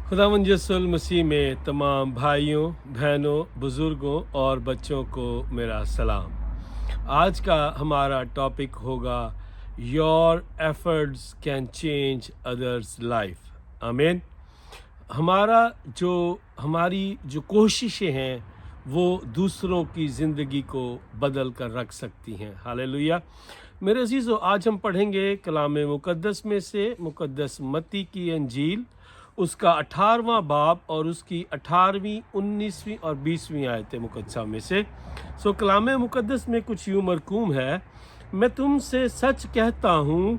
खुदावंद यीशु मसीह में तमाम भाइयों, बहनों, बुज़ुर्गों और बच्चों को मेरा सलाम। आज का हमारा टॉपिक होगा your efforts can change others life. आमीन। हमारी जो कोशिशें हैं वो दूसरों की ज़िंदगी को बदल कर रख सकती हैं। हालेलुया। मेरे अजीज़ों, आज हम पढ़ेंगे कलाम मुक़द्दस में से मुक़द्दस मत्ती की अंजील, उसका 18वां बाब और उसकी 18वीं, 19वीं और 20वीं आयतें मुक़द्दसा में से। कलाम मुक़द्दस में कुछ यूं मरकूम है, मैं तुमसे सच कहता हूँ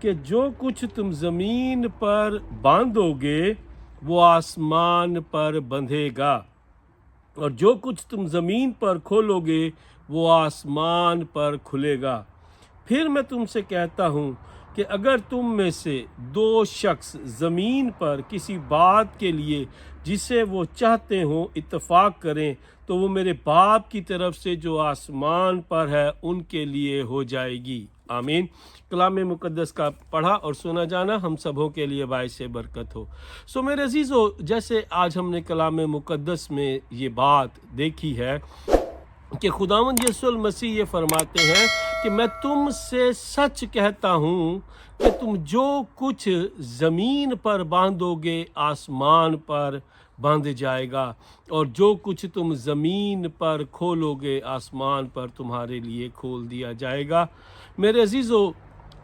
कि जो कुछ तुम ज़मीन पर बांधोगे वो आसमान पर बंधेगा, और जो कुछ तुम ज़मीन पर खोलोगे वो आसमान पर खुलेगा। फिर मैं तुमसे कहता हूँ कि अगर तुम में से दो शख्स ज़मीन पर किसी बात के लिए जिसे वो चाहते हो इत्तेफाक करें तो वो मेरे बाप की तरफ से जो आसमान पर है उनके लिए हो जाएगी। आमीन। कलाम मुक़द्दस का पढ़ा और सुना जाना हम सबों के लिए बाइस बरकत हो। मेरे अजीज़ों, जैसे आज हमने कलाम मुक़द्दस में ये बात देखी है कि खुदावंद यीशु मसीह ये फरमाते हैं कि मैं तुमसे सच कहता हूँ कि तुम जो कुछ ज़मीन पर बांधोगे आसमान पर बांध जाएगा, और जो कुछ तुम ज़मीन पर खोलोगे आसमान पर तुम्हारे लिए खोल दिया जाएगा। मेरे अजीज़ों,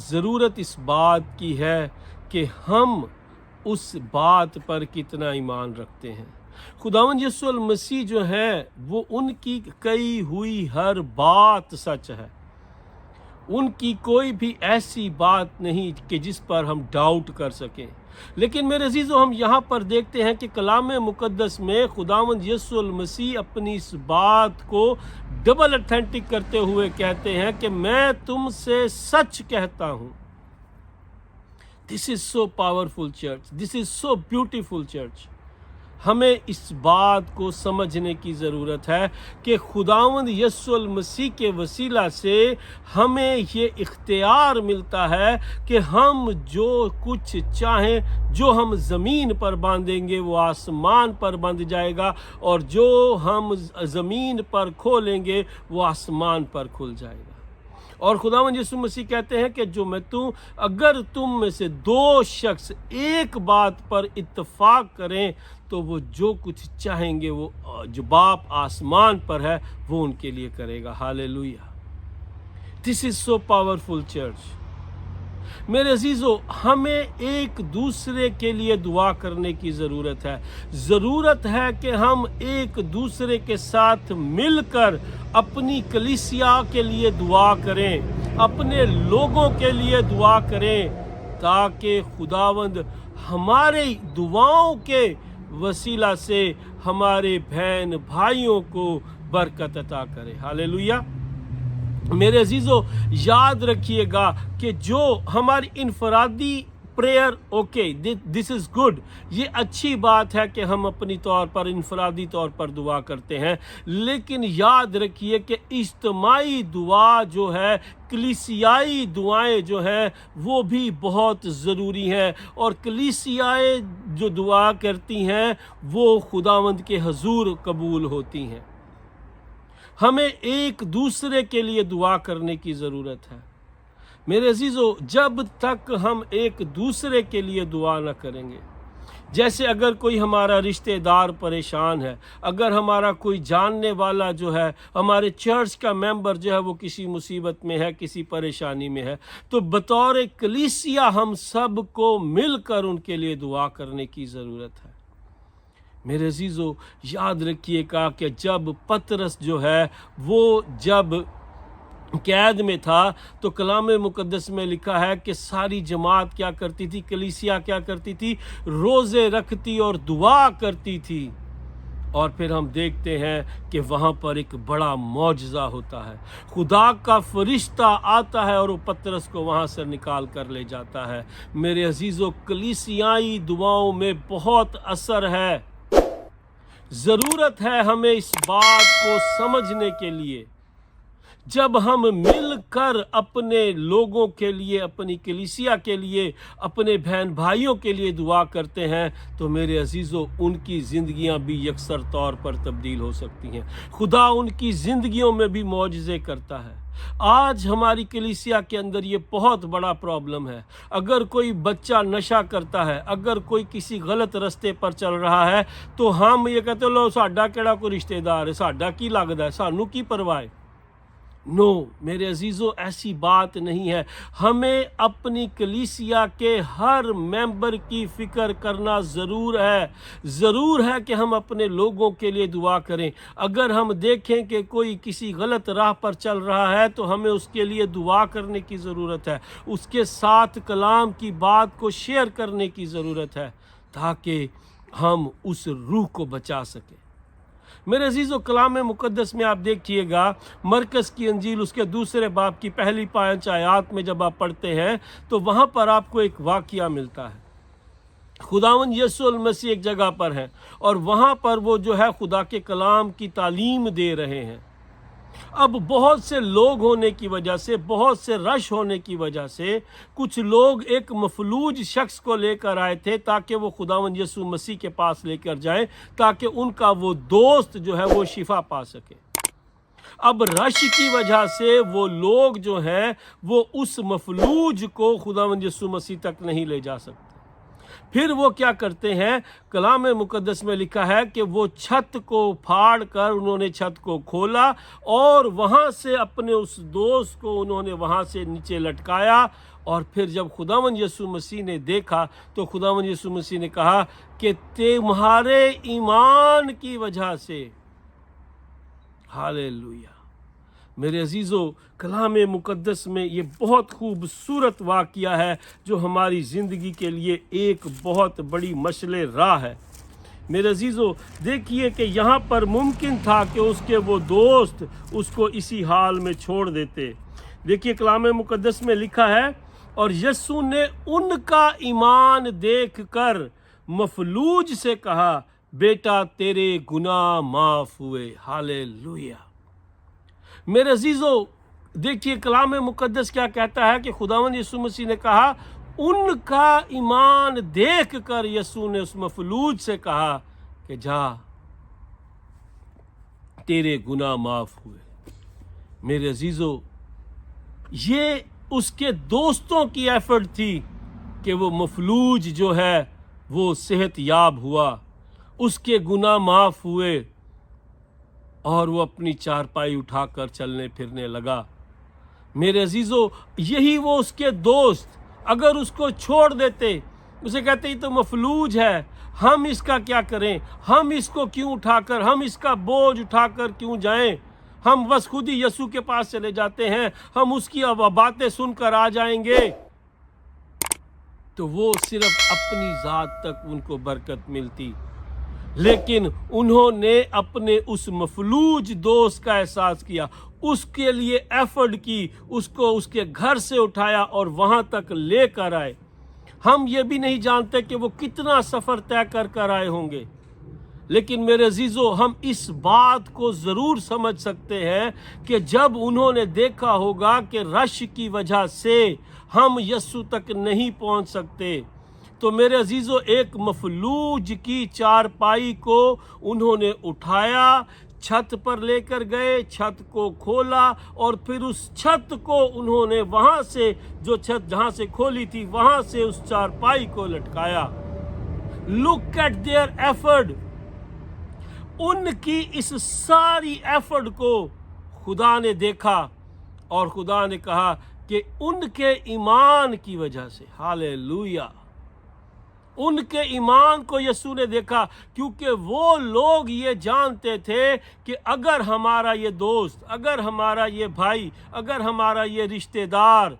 ज़रूरत इस बात की है कि हम उस बात पर कितना ईमान रखते हैं। खुदावंद यीशु मसीह जो है वो उनकी कही हुई हर बात सच है। उनकी कोई भी ऐसी बात नहीं कि जिस पर हम डाउट कर सकें। लेकिन मेरे अजीज़ों, हम यहाँ पर देखते हैं कि कलाम मुक़द्दस में खुदावंद यीशु मसीह अपनी इस बात को डबल ऑथेंटिक करते हुए कहते हैं कि मैं तुमसे सच कहता हूँ। This is so powerful church, this is so beautiful church. हमें इस बात को समझने की ज़रूरत है कि खुदावंद यीशु मसीह के वसीला से हमें ये इख्तियार मिलता है कि हम जो कुछ चाहें, जो हम ज़मीन पर बांधेंगे वो आसमान पर बंध जाएगा, और जो हम ज़मीन पर खोलेंगे वो आसमान पर खुल जाएगा। और खुदावंद यीशु मसीह कहते हैं कि अगर तुम में से दो शख्स एक बात पर इत्तेफाक करें तो वो जो कुछ चाहेंगे वो जो बाप आसमान पर है वो उनके लिए करेगा। Hallelujah. This is so powerful church. मेरे अजीज़ों, हमें एक दूसरे के लिए दुआ करने की ज़रूरत है। ज़रूरत है कि हम एक दूसरे के साथ मिलकर अपनी कलीसिया के लिए दुआ करें, अपने लोगों के लिए दुआ करें, ताकि खुदावंद हमारे दुआओं के वसीला से हमारे बहन भाइयों को बरकत अता करे। हालेलुया। मेरे अजीज़ों, याद रखिएगा कि जो हमारी इनफरादी प्रेयर, दिस इज़ गुड, ये अच्छी बात है कि हम अपनी तौर पर इनफरादी तौर पर दुआ करते हैं, लेकिन याद रखिए कि इज्तिमाई दुआ जो है, कलीसियाई दुआएं जो हैं वो भी बहुत ज़रूरी हैं, और कलीसियाएं जो दुआ करती हैं वो खुदावंद के हजूर कबूल होती हैं। हमें एक दूसरे के लिए दुआ करने की ज़रूरत है। मेरे अजीज़ों, जब तक हम एक दूसरे के लिए दुआ न करेंगे, जैसे अगर कोई हमारा रिश्तेदार परेशान है, अगर हमारा कोई जानने वाला जो है, हमारे चर्च का मेंबर जो है वो किसी मुसीबत में है, किसी परेशानी में है, तो बतौर कलीसिया हम सब को मिलकर उनके लिए दुआ करने की ज़रूरत है। मेरे अजीज़ों, याद रखिएगा कि जब पतरस जो है वो जब कैद में था तो कलाम मुक़द्दस में लिखा है कि सारी जमात क्या करती थी, कलीसिया क्या करती थी, रोज़े रखती और दुआ करती थी। और फिर हम देखते हैं कि वहाँ पर एक बड़ा मौजज़ा होता है। खुदा का फरिश्ता आता है और वो पतरस को वहाँ से निकाल कर ले जाता है। मेरे अजीज़ों, कलीसियाई दुआओं में बहुत असर है। ज़रूरत है हमें इस बात को समझने के लिए जब हम मिलकर अपने लोगों के लिए, अपनी कलीसिया के लिए, अपने बहन भाइयों के लिए दुआ करते हैं, तो मेरे अजीज़ों उनकी ज़िंदगियां भी यकसर तौर पर तब्दील हो सकती हैं। खुदा उनकी ज़िंदगियों में भी मौजज़े करता है। आज हमारी कलीसिया के अंदर ये बहुत बड़ा प्रॉब्लम है। अगर कोई बच्चा नशा करता है, अगर कोई किसी गलत रस्ते पर चल रहा है, तो हम ये कहते लो साडा केड़ा कोई रिश्तेदार है, साडा की लगदा है, सानू की परवाह है। नो मेरे अजीज़ों, ऐसी बात नहीं है। हमें अपनी कलीसिया के हर मेंबर की फ़िक्र करना ज़रूर है कि हम अपने लोगों के लिए दुआ करें। अगर हम देखें कि कोई किसी गलत राह पर चल रहा है, तो हमें उसके लिए दुआ करने की ज़रूरत है, उसके साथ कलाम की बात को शेयर करने की ज़रूरत है, ताकि हम उस रूह को बचा सकें। मेरे अजीज़ों, कलाम मुक़द्दस में आप देखिएगा, मरकस की अंजील उसके दूसरे बाब की पहली 5 आयत में जब आप पढ़ते हैं, तो वहाँ पर आपको एक वाक़या मिलता है। खुदावंद यीशु मसीह एक जगह पर है और वहाँ पर वो जो है खुदा के कलाम की तालीम दे रहे हैं। अब बहुत से लोग होने की वजह से, बहुत से रश होने की वजह से, कुछ लोग एक मफलूज शख्स को लेकर आए थे ताकि वो खुदावंद यीशु मसीह के पास लेकर जाएं, ताकि उनका वो दोस्त जो है वो शिफा पा सके। अब रश की वजह से वो लोग जो हैं वो उस मफलूज को खुदावंद यीशु मसीह तक नहीं ले जा सकते। फिर वो क्या करते हैं, कलाम मुक़द्दस में लिखा है कि वो छत को फाड़ कर उन्होंने छत को खोला और वहाँ से अपने उस दोस्त को उन्होंने वहाँ से नीचे लटकाया। और फिर जब खुदावंद यीशु मसीह ने देखा, तो खुदावंद यीशु मसीह ने कहा कि तुम्हारे ईमान की वजह से, हालेलुया। मेरे अजीज़ों, कलाम मुक़द्दस में ये बहुत खूबसूरत वाक़या है जो हमारी ज़िंदगी के लिए एक बहुत बड़ी मशले राह है। मेरे अजीज़ों, देखिए कि यहाँ पर मुमकिन था कि उसके वो दोस्त उसको इसी हाल में छोड़ देते। देखिए कलाम मुक़द्दस में लिखा है, और यीशु ने उनका ईमान देखकर मफलूज से कहा, बेटा तेरे गुनाह माफ़ हुए। हालेलुया। मेरे अजीज़ों, देखिए कलाम मुक़द्दस क्या कहता है कि खुदावंद यीशु मसीह ने कहा, उनका ईमान देख कर यीशु ने उस मफलूज से कहा कि जा तेरे गुनाह माफ़ हुए। मेरे अजीज़ों, ये उसके दोस्तों की एफर्ट थी कि वो मफलूज जो है वो सेहत याब हुआ, उसके गुनाह माफ़ हुए और वो अपनी चारपाई उठाकर चलने फिरने लगा। मेरे अजीज़ों, यही वो उसके दोस्त अगर उसको छोड़ देते, उसे कहते ही तो मफलूज है, हम इसका क्या करें, हम इसको क्यों उठाकर, हम इसका बोझ उठाकर क्यों जाएं, हम बस खुद ही यीशु के पास चले जाते हैं, हम उसकी बातें सुनकर आ जाएंगे, तो वो सिर्फ अपनी ज़ात तक उनको बरकत मिलती। लेकिन उन्होंने अपने उस मफलूज दोस्त का एहसास किया, उसके लिए एफर्ट की, उसको उसके घर से उठाया और वहाँ तक लेकर आए। हम ये भी नहीं जानते कि वो कितना सफ़र तय कर कर आए होंगे, लेकिन मेरे अजीज़ों, हम इस बात को ज़रूर समझ सकते हैं कि जब उन्होंने देखा होगा कि रश की वजह से हम यीशु तक नहीं पहुँच सकते, तो मेरे अजीज़ों, एक मफलूज की चारपाई को उन्होंने उठाया, छत पर लेकर गए, छत को खोला और फिर उस छत को उन्होंने वहाँ से, जो छत जहाँ से खोली थी, वहाँ से उस चारपाई को लटकाया। Look at their effort. उनकी इस सारी एफर्ट को खुदा ने देखा और खुदा ने कहा कि उनके ईमान की वजह से, हालेलुया, उनके ईमान को यीशु ने देखा, क्योंकि वो लोग ये जानते थे कि अगर हमारा ये दोस्त, अगर हमारा ये भाई, अगर हमारा ये रिश्तेदार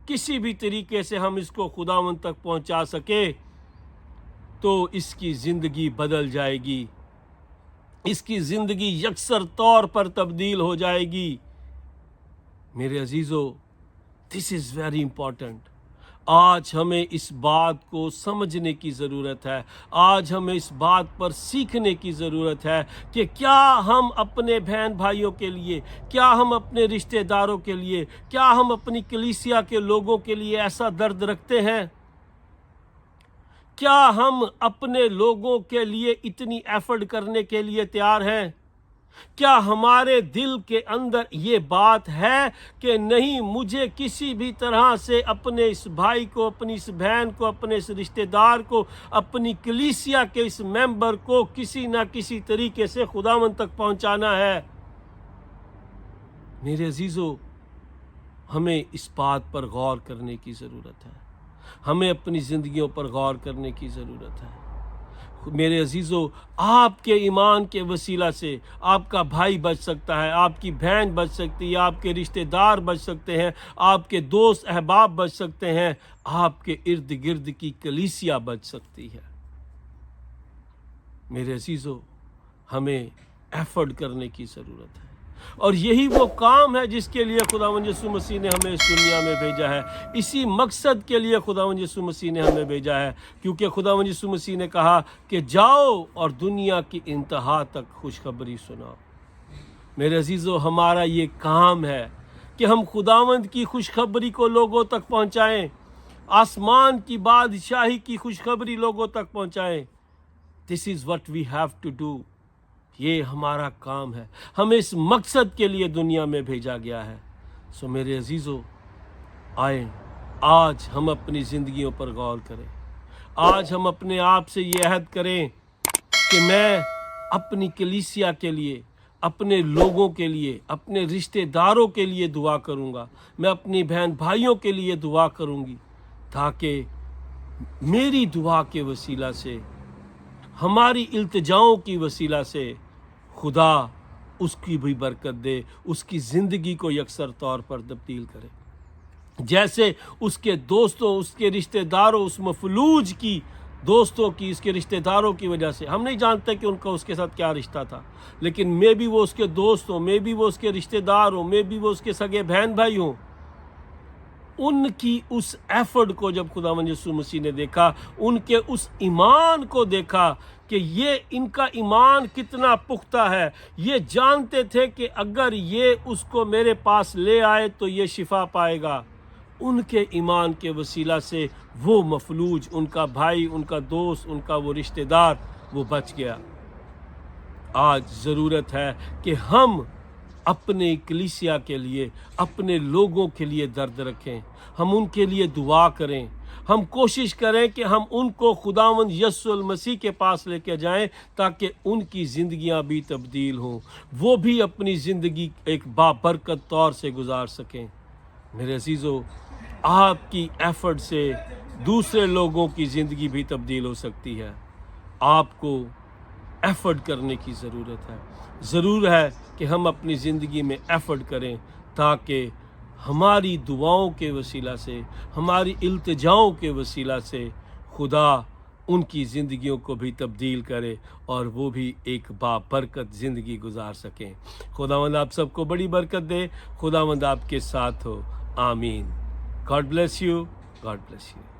किसी भी तरीके से हम इसको खुदावंद तक पहुंचा सके, तो इसकी ज़िंदगी बदल जाएगी, इसकी ज़िंदगी यकसर तौर पर तब्दील हो जाएगी। मेरे अजीज़ों, दिस इज़ वेरी इंपॉर्टेंट। आज हमें इस बात को समझने की ज़रूरत है, आज हमें इस बात पर सीखने की ज़रूरत है कि क्या हम अपने बहन भाइयों के लिए, क्या हम अपने रिश्तेदारों के लिए, क्या हम अपनी कलीसिया के लोगों के लिए ऐसा दर्द रखते हैं? क्या हम अपने लोगों के लिए इतनी एफर्ट करने के लिए तैयार हैं? क्या हमारे दिल के अंदर ये बात है कि नहीं, मुझे किसी भी तरह से अपने इस भाई को, अपनी इस बहन को, अपने इस रिश्तेदार को, अपनी कलीसिया के इस मेंबर को किसी ना किसी तरीके से खुदावंद तक पहुंचाना है? मेरे अजीजों, हमें इस बात पर गौर करने की ज़रूरत है, हमें अपनी ज़िंदगियों पर गौर करने की ज़रूरत है। मेरे अजीज़ों, आपके ईमान के वसीला से आपका भाई बच सकता है, आपकी बहन बच सकती है, आपके रिश्तेदार बच सकते हैं, आपके दोस्त अहबाब बच सकते हैं, आपके इर्द गिर्द की कलीसिया बच सकती है। मेरे अजीज़ों, हमें एफर्ट करने की ज़रूरत है, और यही वो काम है जिसके लिए खुदावंद यीशु मसीह ने हमें इस दुनिया में भेजा है। इसी मकसद के लिए खुदावंद यीशु मसीह ने हमें भेजा है, क्योंकि खुदावंद यीशु मसीह ने कहा कि जाओ और दुनिया की इंतहा तक खुशखबरी सुनाओ। मेरे अजीज़ों, हमारा ये काम है कि हम खुदावंद की खुशखबरी को लोगों तक पहुंचाएं, आसमान की बादशाही की खुशखबरी लोगों तक पहुंचाएं। This is what we have to do. ये हमारा काम है, हमें इस मकसद के लिए दुनिया में भेजा गया है। सो मेरे अजीज़ों, आए आज हम अपनी ज़िंदगियों पर गौर करें, आज हम अपने आप से ये अहद करें कि मैं अपनी कलीसिया के लिए, अपने लोगों के लिए, अपने रिश्तेदारों के लिए दुआ करूँगा, मैं अपनी बहन भाइयों के लिए दुआ करूँगी, ताकि मेरी दुआ के वसीला से, हमारी इल्तिजाओं की वसीला से खुदा उसकी भी बरकत दे, उसकी ज़िंदगी को यकसर तौर पर तब्दील करे। जैसे उसके दोस्तों, उसके रिश्तेदारों, उस मफलूज की दोस्तों की, उसके रिश्तेदारों की वजह से, हम नहीं जानते कि उनका उसके साथ क्या रिश्ता था, लेकिन मे भी वो उसके दोस्त हों, मे भी वो उसके रिश्तेदार हों, मे भी वो उसके सगे बहन भाई हों, उनकी उस एफर्ट को जब खुदावंद यीशु मसीह ने देखा, उनके उस ईमान को देखा कि ये इनका ईमान कितना पुख्ता है, ये जानते थे कि अगर ये उसको मेरे पास ले आए तो ये शिफा पाएगा। उनके ईमान के वसीला से वो मफलूज, उनका भाई, उनका दोस्त, उनका वो रिश्तेदार, वो बच गया। आज ज़रूरत है कि हम अपने कलीसिया के लिए, अपने लोगों के लिए दर्द रखें, हम उनके लिए दुआ करें, हम कोशिश करें कि हम उनको खुदावंद यीशु मसीह के पास लेके जाएं, ताकि उनकी ज़िंदगियां भी तब्दील हों, वो भी अपनी ज़िंदगी एक बाबरकत तौर से गुजार सकें। मेरे अजीज़ों, आपकी एफर्ट से दूसरे लोगों की ज़िंदगी भी तब्दील हो सकती है। आपको एफर्ट करने की ज़रूरत है। ज़रूर है कि हम अपनी ज़िंदगी में एफर्ट करें, ताकि हमारी दुआओं के वसीला से, हमारी इल्तिजाओं के वसीला से खुदा उनकी ज़िंदगियों को भी तब्दील करे और वो भी एक बाबरकत ज़िंदगी गुजार सकें। खुदावंद आप सबको बड़ी बरकत दे। खुदावंद आपके साथ हो। आमीन। God bless you. God bless you.